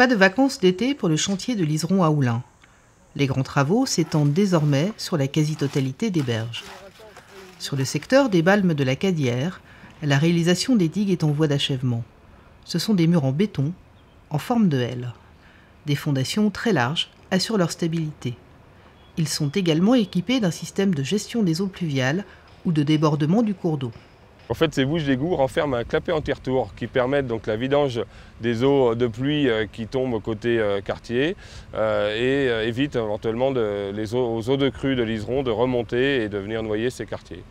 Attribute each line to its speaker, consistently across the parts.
Speaker 1: Pas de vacances d'été pour le chantier de l'Iseron à Oulin. Les grands travaux s'étendent désormais sur la quasi-totalité des berges. Sur le secteur des Balmes de la Cadière, la réalisation des digues est en voie d'achèvement. Ce sont des murs en béton, en forme de L. Des fondations très larges assurent leur stabilité. Ils sont également équipés d'un système de gestion des eaux pluviales ou de débordement du cours d'eau.
Speaker 2: En fait, ces bouches d'égout renferment un clapet anti-retour qui permettent donc la vidange des eaux de pluie qui tombent côté quartier et évite éventuellement aux eaux de crue de l'Iseron de remonter et de venir noyer ces quartiers.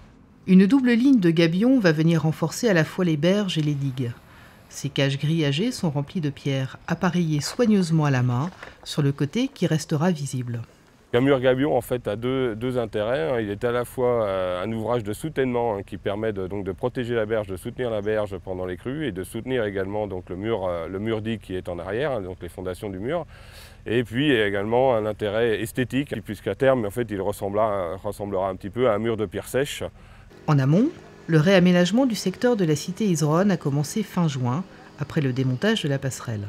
Speaker 1: Une double ligne de gabions va venir renforcer à la fois les berges et les digues. Ces cages grillagées sont remplies de pierres appareillées soigneusement à la main sur le côté qui restera visible.
Speaker 2: Un mur gabion en fait a deux intérêts. Il est à la fois un ouvrage de soutènement qui permet donc de protéger la berge, de soutenir la berge pendant les crues et de soutenir également donc le mur digue qui est en arrière, donc les fondations du mur. Et puis également un intérêt esthétique puisqu'à terme en fait, il ressemblera un petit peu à un mur de pierre sèche.
Speaker 1: En amont, le réaménagement du secteur de la cité Iseron a commencé fin juin, après le démontage de la passerelle.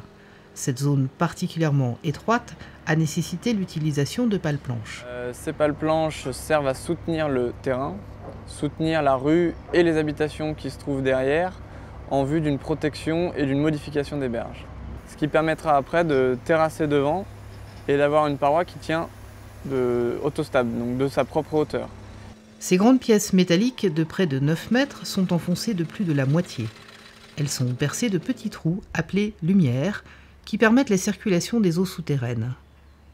Speaker 1: Cette zone particulièrement étroite a nécessité l'utilisation de pales planches.
Speaker 3: Ces pales planches servent à soutenir le terrain, soutenir la rue et les habitations qui se trouvent derrière en vue d'une protection et d'une modification des berges. Ce qui permettra après de terrasser devant et d'avoir une paroi qui tient autostable, donc de sa propre hauteur.
Speaker 1: Ces grandes pièces métalliques de près de 9 mètres sont enfoncées de plus de la moitié. Elles sont percées de petits trous appelés lumières qui permettent la circulation des eaux souterraines.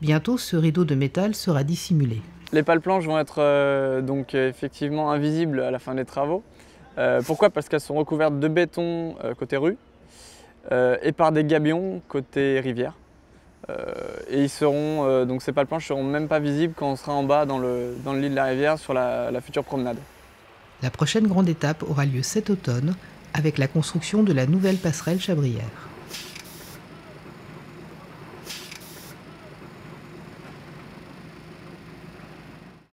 Speaker 1: Bientôt, ce rideau de métal sera dissimulé.
Speaker 3: Les pales planches vont être donc effectivement invisibles à la fin des travaux. Pourquoi? Parce qu'elles sont recouvertes de béton côté rue et par des gabions côté rivière. Et donc ces pales planches ne seront même pas visibles quand on sera en bas dans le lit de la rivière sur la future promenade.
Speaker 1: La prochaine grande étape aura lieu cet automne avec la construction de la nouvelle passerelle Chabrière.